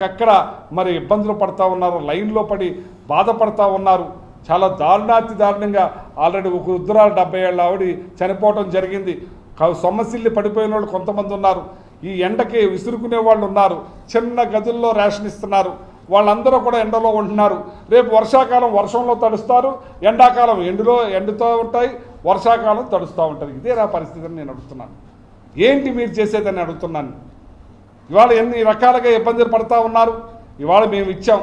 అక్కడ మరి ఇబ్బందులు పడతా ఉన్నారు, లైన్లో పడి బాధపడతా ఉన్నారు. చాలా దారుణాతి దారుణంగా ఆల్రెడీ ఒక వృద్ధురాలు 70 ఏళ్ళ ఆవిడ చనిపోవడం జరిగింది. సొమ్మసిల్లి పడిపోయిన వాళ్ళు కొంతమంది ఉన్నారు. ఈ ఎండకి విసురుకునే వాళ్ళు ఉన్నారు. చిన్న గదుల్లో రేషన్ ఇస్తున్నారు. వాళ్ళందరూ కూడా ఎండలో ఉంటున్నారు. రేపు వర్షాకాలం వర్షంలో తడుస్తారు, ఎండాకాలం ఎండుతూ ఉంటాయి, వర్షాకాలం తడుస్తూ ఉంటుంది. ఇదే నా పరిస్థితిని నేను అడుగుతున్నాను. ఏంటి మీరు చేసేదని అడుగుతున్నాను. ఇవాళ ఎన్ని రకాలుగా ఇబ్బందులు పడతా ఉన్నారు. ఇవాళ మేము ఇచ్చాం,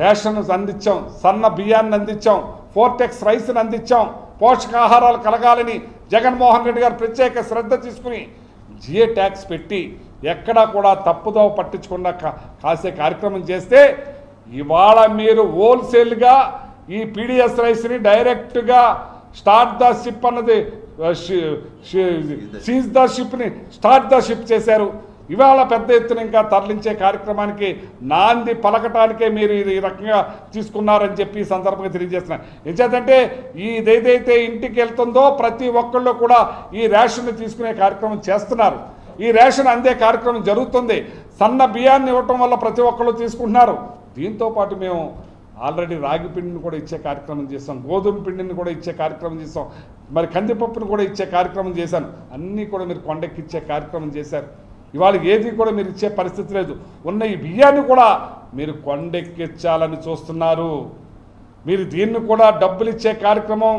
రేషన్ అందించాం, సన్న బియ్యాన్ని అందించాం, ఫోర్టెక్స్ రైస్ని అందించాం. పోషకాహారాలు కలగాలని జగన్మోహన్ రెడ్డి గారు ప్రత్యేక శ్రద్ధ తీసుకుని జిఏ ట్యాక్స్ పెట్టి ఎక్కడా కూడా తప్పుదో పట్టించకుండా కాసే కార్యక్రమం చేస్తే, ఇవాళ మీరు హోల్సేల్గా ఈ పీడిఎస్ రైస్ని డైరెక్ట్గా స్టార్ట్ ద షిప్ అన్నది సీజ్ ద షిప్ని స్టార్ట్ ద షిప్ చేశారు. ఇవాళ పెద్ద ఎత్తున ఇంకా తరలించే కార్యక్రమానికి నాంది పలకటానికే మీరు ఈ రకంగా తీసుకున్నారని చెప్పి ఈ సందర్భంగా తెలియజేస్తున్నారు. ఎందుకంటే ఇదేదైతే ఇంటికి వెళ్తుందో ప్రతి ఒక్కళ్ళు కూడా ఈ రేషన్ తీసుకునే కార్యక్రమం చేస్తున్నారు. ఈ రేషన్ అందే కార్యక్రమం జరుగుతుంది. సన్న బియ్యాన్ని ఇవ్వటం వల్ల ప్రతి ఒక్కళ్ళు తీసుకుంటున్నారు. దీంతో పాటు మేము ఆల్రెడీ రాగి పిండిని కూడా ఇచ్చే కార్యక్రమం చేస్తాం, గోధుమ పిండిని కూడా ఇచ్చే కార్యక్రమం చేస్తాం, మరి కందిపప్పును కూడా ఇచ్చే కార్యక్రమం చేశాను. అన్నీ కూడా మీరు కొండెక్కిచ్చే కార్యక్రమం చేశారు. ఇవాళ ఏది కూడా మీరు ఇచ్చే పరిస్థితి లేదు. ఉన్న ఈ బియ్యాన్ని కూడా మీరు కొండెక్కించాలని చూస్తున్నారు. మీరు దీన్ని కూడా డబ్బులు ఇచ్చే కార్యక్రమం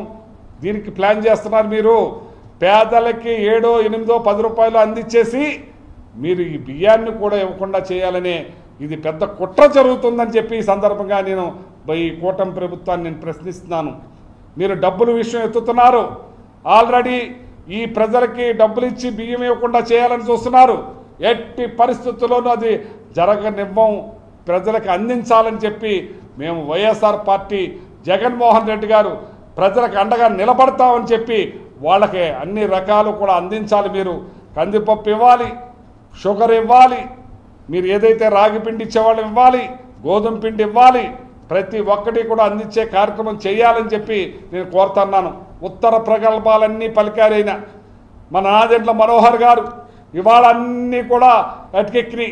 దీనికి ప్లాన్ చేస్తున్నారు. మీరు పేదలకి 7, 8, 10 రూపాయలు అందించేసి మీరు ఈ బియ్యాన్ని కూడా ఇవ్వకుండా చేయాలనే ఇది పెద్ద కుట్ర జరుగుతుందని చెప్పి ఈ సందర్భంగా నేను ఈ కూటమి ప్రభుత్వాన్ని నేను ప్రశ్నిస్తున్నాను. మీరు డబ్బుల విషయం ఎత్తుతున్నారు. ఆల్రెడీ ఈ ప్రజలకి డబ్బులు ఇచ్చి బియ్యం ఇవ్వకుండా చేయాలని చూస్తున్నారు. ఎట్టి పరిస్థితుల్లోనూ అది జరగనివ్వం, ప్రజలకు అందించాలని చెప్పి మేము వైఎస్ఆర్ పార్టీ జగన్మోహన్ రెడ్డి గారు ప్రజలకు అండగా నిలబడతామని చెప్పి వాళ్ళకి అన్ని రకాలు కూడా అందించాలి. మీరు కందిపప్పు ఇవ్వాలి, షుగర్ ఇవ్వాలి, మీరు ఏదైతే రాగి పిండి ఇచ్చేవాళ్ళు ఇవ్వాలి, గోధుమ పిండి ఇవ్వాలి, ప్రతి ఒక్కటి కూడా అందించే కార్యక్రమం చేయాలని చెప్పి నేను కోరుతున్నాను. ఉత్తర ప్రగల్భాలన్నీ పలికారైన మన నాదెండ్ల మనోహర్ గారు ఇవాళ అన్నీ కూడా అటుకెక్కి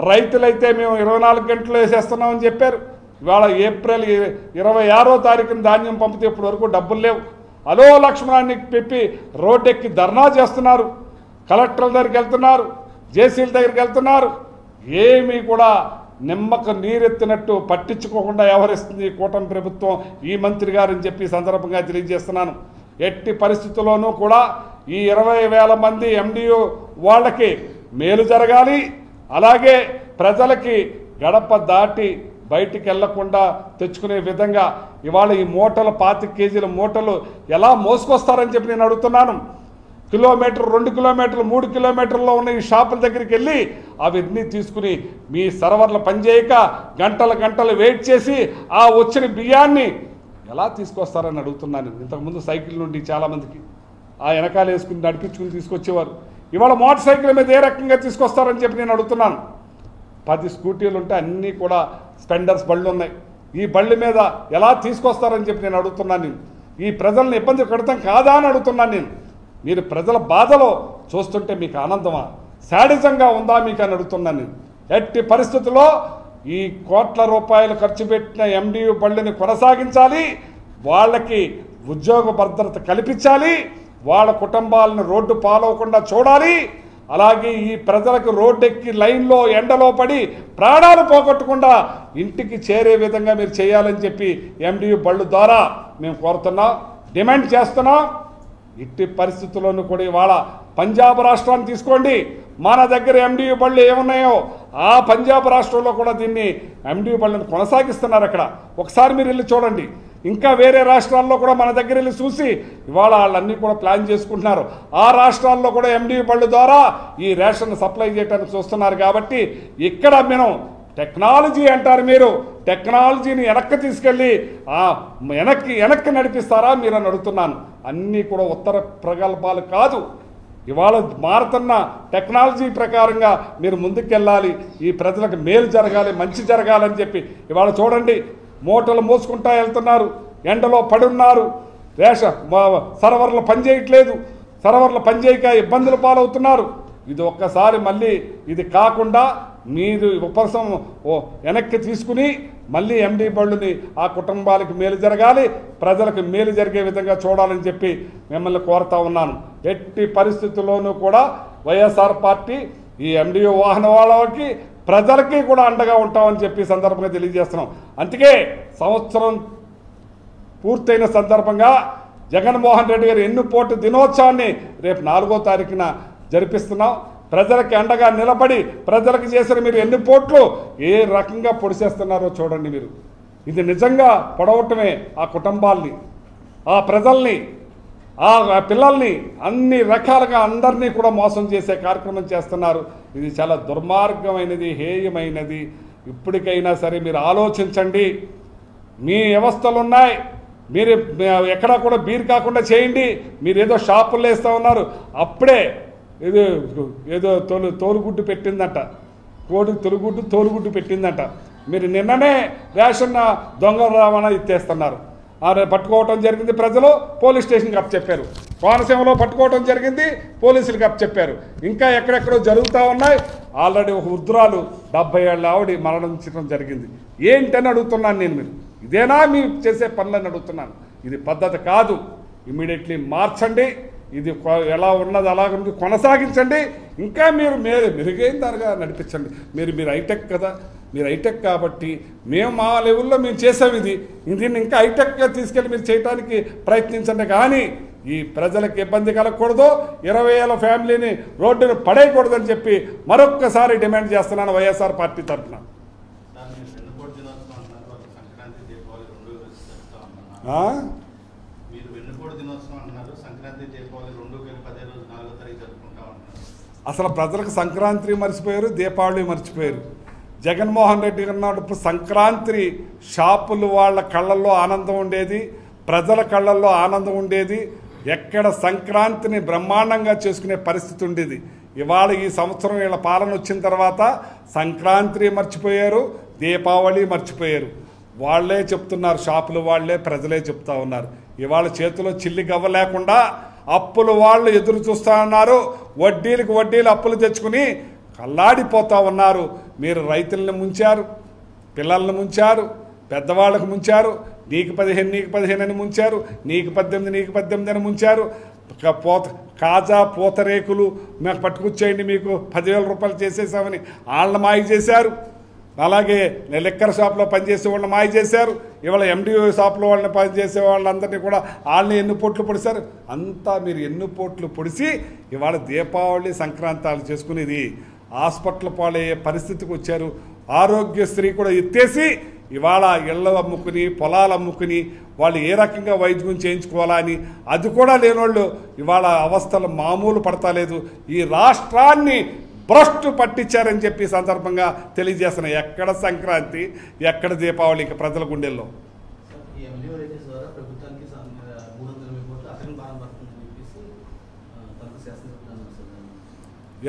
రైతులైతే మేము 24 గంటలు వేసేస్తున్నామని చెప్పారు. ఇవాళ ఏప్రిల్ 26వ తారీఖున ధాన్యం పంపితే ఇప్పటి వరకు డబ్బులు లేవు. అలో లక్ష్మణాన్ని పెప్పి రోడ్డెక్కి ధర్నా చేస్తున్నారు, కలెక్టర్ల దగ్గరికి వెళ్తున్నారు, జేసీల దగ్గరికి వెళ్తున్నారు. ఏమీ కూడా నిమ్మక నీరెత్తినట్టు పట్టించుకోకుండా వ్యవహరిస్తుంది ఈ కూటమి ప్రభుత్వం, ఈ మంత్రి గారు అని చెప్పి సందర్భంగా తెలియజేస్తున్నాను. ఎట్టి పరిస్థితుల్లోనూ కూడా ఈ 20,000 మంది MDO వాళ్ళకి మేలు జరగాలి. అలాగే ప్రజలకి గడప దాటి బయటికి వెళ్లకుండా తెచ్చుకునే విధంగా ఇవాళ ఈ మూటలు 25 కేజీల మూటలు ఎలా మోసుకొస్తారని చెప్పి నేను అడుగుతున్నాను. కిలోమీటర్, 2 కిలోమీటర్లు, 3 కిలోమీటర్లో ఉన్న ఈ షాపుల దగ్గరికి వెళ్ళి అవన్నీ తీసుకుని మీ సర్వర్లు పనిచేయక గంటలు వెయిట్ చేసి ఆ వచ్చిన బియ్యాన్ని ఎలా తీసుకొస్తారని అడుగుతున్నాను. ఇంతకుముందు సైకిల్ నుండి చాలామందికి ఆ వెనకాల వేసుకుని నడిపించుకుని తీసుకొచ్చేవారు. ఇవాళ మోటార్ సైకిల్ మీద ఏ రకంగా తీసుకొస్తారని చెప్పి నేను అడుగుతున్నాను. 10 స్కూటీలు ఉంటే అన్నీ కూడా స్పెండర్స్ బళ్ళు ఉన్నాయి. ఈ బళ్ళ మీద ఎలా తీసుకొస్తారని చెప్పి నేను అడుగుతున్నాను. నేను ఈ ప్రజలను ఇబ్బంది పెడతాం కాదా అని అడుగుతున్నాను. నేను మీరు ప్రజల బాధలో చూస్తుంటే మీకు ఆనందమా, శాడిజంగా ఉందా మీకు అని అడుగుతున్నాను. నేను ఎట్టి పరిస్థితుల్లో ఈ కోట్ల రూపాయలు ఖర్చు పెట్టిన MDO బళ్ళని కొనసాగించాలి, వాళ్ళకి ఉద్యోగ భద్రత కల్పించాలి, వాళ్ళ కుటుంబాలను రోడ్డు పాలవకుండా చూడాలి. అలాగే ఈ ప్రజలకు రోడ్డెక్కి లైన్లో ఎండలో పడి ప్రాణాలు పోగొట్టకుండా ఇంటికి చేరే విధంగా మీరు చేయాలని చెప్పి MDO బళ్ళు ద్వారా మేము కోరుతున్నాం, డిమాండ్ చేస్తున్నాం. ఇట్టి పరిస్థితుల్లోనూ కూడా ఇవాళ పంజాబ్ రాష్ట్రాన్ని తీసుకోండి, మన దగ్గర MDO బళ్ళు ఏమున్నాయో ఆ పంజాబ్ రాష్ట్రంలో కూడా దీన్ని MDO బళ్ళను కొనసాగిస్తున్నారు. అక్కడ ఒకసారి మీరు వెళ్ళి చూడండి. ఇంకా వేరే రాష్ట్రాల్లో కూడా మన దగ్గర వెళ్ళి చూసి ఇవాళ వాళ్ళన్నీ కూడా ప్లాన్ చేసుకుంటున్నారు. ఆ రాష్ట్రాల్లో కూడా MDO బళ్ళు ద్వారా ఈ రేషన్ సప్లై చేయడానికి చూస్తున్నారు. కాబట్టి ఇక్కడ మేము టెక్నాలజీ అంటారు, మీరు టెక్నాలజీని వెనక్కి తీసుకెళ్ళి వెనక్కి నడిపిస్తారా మీరు అని అడుగుతున్నాను. అన్నీ కూడా ఉత్తర ప్రగల్భాలు కాదు. ఇవాళ మారుతున్న టెక్నాలజీ ప్రకారంగా మీరు ముందుకెళ్ళాలి, ఈ ప్రజలకు మేలు జరగాలి, మంచి జరగాలని చెప్పి ఇవాళ చూడండి. మూటలు మోసుకుంటా వెళ్తున్నారు, ఎండలో పడున్నారు, సర్వర్లు పనిచేయట్లేదు, సర్వర్లు పనిచేయక ఇబ్బందులు పాలవుతున్నారు. ఇది ఒక్కసారి మళ్ళీ ఇది కాకుండా మీరు ఉపశమనం వెనక్కి తీసుకుని మళ్ళీ ఎండి బళ్ళుని ఆ కుటుంబాలకు మేలు జరగాలి, ప్రజలకు మేలు జరిగే విధంగా చూడాలని చెప్పి మిమ్మల్ని కోరుతా ఉన్నాను. ఎట్టి పరిస్థితుల్లోనూ కూడా వైఎస్ఆర్ పార్టీ ఈ ఎండిఓ వాహన వాళ్ళకి ప్రజలకి కూడా అండగా ఉంటామని చెప్పి సందర్భంగా తెలియజేస్తున్నాం. అందుకే సంవత్సరం పూర్తయిన సందర్భంగా జగన్మోహన్ రెడ్డి గారి ఎన్నుపోటు దినోత్సవాన్ని రేపు 4వ తారీఖున జరిపిస్తున్నాం. ప్రజలకి అండగా నిలబడి ప్రజలకు చేసిన మీరు ఎన్నుపోట్లు ఏ రకంగా పొడిచేస్తున్నారో చూడండి. మీరు ఇది నిజంగా పొడవటమే ఆ కుటుంబాల్ని, ఆ ప్రజల్ని, ఆ పిల్లల్ని అన్ని రకాలుగా అందరినీ కూడా మోసం చేసే కార్యక్రమం చేస్తున్నారు. ఇది చాలా దుర్మార్గమైనది, హేయమైనది. ఇప్పటికైనా సరే మీరు ఆలోచించండి. మీ వ్యవస్థలు ఉన్నాయి, మీరు ఎక్కడా కూడా బీర్ కాకుండా చేయండి. మీరు ఏదో షాపుల్లో వేస్తూ ఉన్నారు. అప్పుడే ఏదో తోలుగుడ్డు పెట్టిందంట, కోడి తోలుగుడ్డు పెట్టిందంట. మీరు నిన్ననే రేషన్ దొంగ రవాణా ఇచ్చేస్తున్నారు. పట్టుకోవటం జరిగింది, ప్రజలు పోలీస్ స్టేషన్కి అప్పచెప్పారు. కోనసీమలో పట్టుకోవటం జరిగింది, పోలీసులకి అప్పచెప్పారు. ఇంకా ఎక్కడెక్కడో జరుగుతూ ఉన్నాయి. ఆల్రెడీ ఒక వృద్ధురాలు 70 ఏళ్ళ ఆవిడ మరణించడం జరిగింది. ఏంటని అడుగుతున్నాను నేను. మీరు ఇదేనా మీరు చేసే పనులని అడుగుతున్నాను. ఇది పద్ధతి కాదు. ఇమీడియట్లీ మార్చండి. ఇది ఎలా ఉన్నది అలాగ కొనసాగించండి. ఇంకా మీరు మెరుగైన దానిగా నడిపించండి. మీరు హైటెక్ కదా, మీరు హైటెక్ కాబట్టి మేము మా లెవెల్లో మేము చేసాం. దీన్ని ఇంకా హైటెక్గా తీసుకెళ్ళి మీరు చేయడానికి ప్రయత్నించండి. కానీ ఈ ప్రజలకు ఇబ్బంది కలగకూడదు, 20,000 ఫ్యామిలీని రోడ్డును పడేయకూడదని చెప్పి మరొక్కసారి డిమాండ్ చేస్తున్నాను వైఎస్ఆర్ పార్టీ తరఫున. అసలు ప్రజలకు సంక్రాంతి మర్చిపోయారు, దీపావళి మర్చిపోయారు. జగన్మోహన్ రెడ్డి ఉన్నప్పుడు సంక్రాంతి షాపులు వాళ్ళ కళ్ళల్లో ఆనందం ఉండేది, ప్రజల కళ్ళల్లో ఆనందం ఉండేది. ఎక్కడ సంక్రాంతిని బ్రహ్మాండంగా చేసుకునే పరిస్థితి ఉండేది. ఇవాళ ఈ సంవత్సరం వీళ్ళ పాలన వచ్చిన తర్వాత సంక్రాంతి మర్చిపోయారు, దీపావళి మర్చిపోయారు. వాళ్లే చెప్తున్నారు, షాపులు వాళ్లే, ప్రజలే చెప్తా ఉన్నారు. ఇవాళ చేతిలో చిల్లి గవ్వ లేకుండా అప్పులు వాళ్ళు ఎదురు చూస్తూ ఉన్నారు. వడ్డీలు అప్పులు తెచ్చుకుని కల్లాడిపోతూ ఉన్నారు. మీరు రైతులను ముంచారు, పిల్లలను ముంచారు, పెద్దవాళ్ళకు ముంచారు. నీకు 15 అని ముంచారు, నీకు 18 అని ముంచారు. కాజా పూతరేకులు మాకు పట్టుకొచ్చేయండి, మీకు 10,000 రూపాయలు చేసేసామని వాళ్ళని మాయ చేశారు. అలాగే లిక్కర్ షాప్లో పనిచేసే వాళ్ళని మాయ చేశారు. ఇవాళ ఎండిఓ షాప్లో వాళ్ళని పనిచేసే వాళ్ళందరినీ కూడా వాళ్ళని ఎన్నుపోట్లు పొడిశారు. అంతా మీరు ఎన్నుపోట్లు పొడిసి ఇవాళ దీపావళి సంక్రాంతాలు చేసుకునేది హాస్పిటల్ పాలయ్యే పరిస్థితికి వచ్చారు. ఆరోగ్యశ్రీ కూడా ఎత్తేసి ఇవాళ ఇళ్ళు అమ్ముకుని, పొలాలు అమ్ముకుని వాళ్ళు ఏ రకంగా వైద్యం చేయించుకోవాలా అని అది కూడా లేనోళ్ళు ఇవాళ అవస్థలు మామూలు పడతలేదు. ఈ రాష్ట్రాన్ని భ్రష్టు పట్టించారని చెప్పి సందర్భంగా తెలియజేస్తున్నా. ఎక్కడ సంక్రాంతి, ఎక్కడ దీపావళి ఇక ప్రజల గుండెల్లో.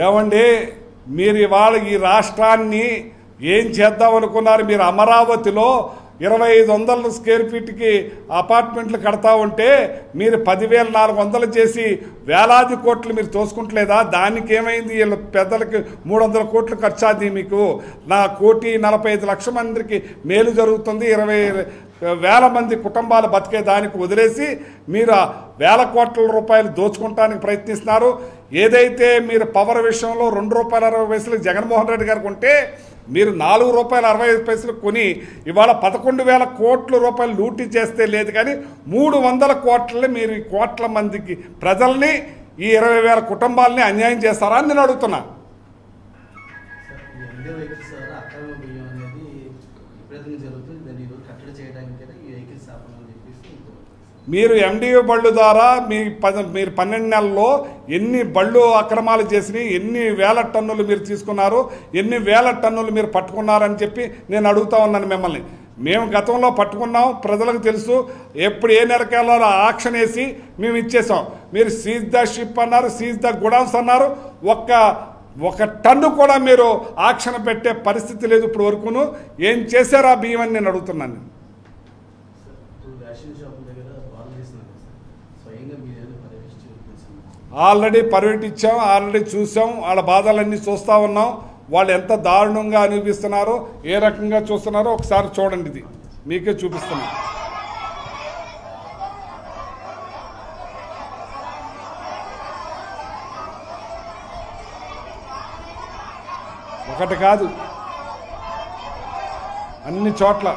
ఏమండి, మీరు ఇవాళ ఈ రాష్ట్రాన్ని ఏం చేద్దామనుకున్నారు? మీరు అమరావతిలో 2,500 స్క్వేర్ ఫీట్కి అపార్ట్మెంట్లు కడతా ఉంటే మీరు 10,400 చేసి వేలాది కోట్లు మీరు తోసుకుంటలేదా? దానికి ఏమైంది? వీళ్ళ పెద్దలకి 300 కోట్లు ఖర్చు అది. మీకు 1,45,00,000 మందికి మేలు జరుగుతుంది. 20,000 మంది కుటుంబాలు బతికే దానికి వదిలేసి మీరు వేల కోట్ల రూపాయలు దోచుకుంటానికి ప్రయత్నిస్తున్నారు. ఏదైతే మీరు పవర్ విషయంలో ₹2.60 జగన్మోహన్ రెడ్డి గారికి ఉంటే మీరు ₹4.65 కొని ఇవాళ 11,000 కోట్ల రూపాయలు లూటీ చేస్తే లేదు. కానీ 300 కోట్లని మీరు ఈ కోట్ల మందికి ప్రజల్ని, ఈ 20,000 కుటుంబాలని అన్యాయం చేస్తారా అని నేను అడుగుతున్నా. మీరు ఎండిఓ బళ్ళు ద్వారా మీరు 12 నెలల్లో ఎన్ని బళ్ళు అక్రమాలు చేసినాయి, ఎన్ని వేల టన్నులు మీరు తీసుకున్నారు, ఎన్ని వేల టన్నులు మీరు పట్టుకున్నారని చెప్పి నేను అడుగుతా ఉన్నాను మిమ్మల్ని. మేము గతంలో పట్టుకున్నాం, ప్రజలకు తెలుసు. ఎప్పుడు ఏ నెలకెళ్ళాలో ఆక్షన్ వేసి మేము ఇచ్చేసాం. మీరు సీజ్ ద షిప్ అన్నారు, సీజ్ ద గుడాన్స్ అన్నారు. ఒక టన్ను కూడా మీరు ఆక్షన్ పెట్టే పరిస్థితి లేదు ఇప్పుడు వరకును. ఏం చేశారా బియ్యం అని నేను అడుగుతున్నాను. ఆల్రెడీ పర్యటించాం, ఆల్రెడీ చూసాం, వాళ్ళ బాధలన్నీ చూస్తూ ఉన్నాం. వాళ్ళు ఎంత దారుణంగా అనిపిస్తున్నారో, ఏ రకంగా చూస్తున్నారో ఒకసారి చూడండి. ఇది మీకే చూపిస్తున్నాం. ఒకటి కాదు, అన్ని చోట్ల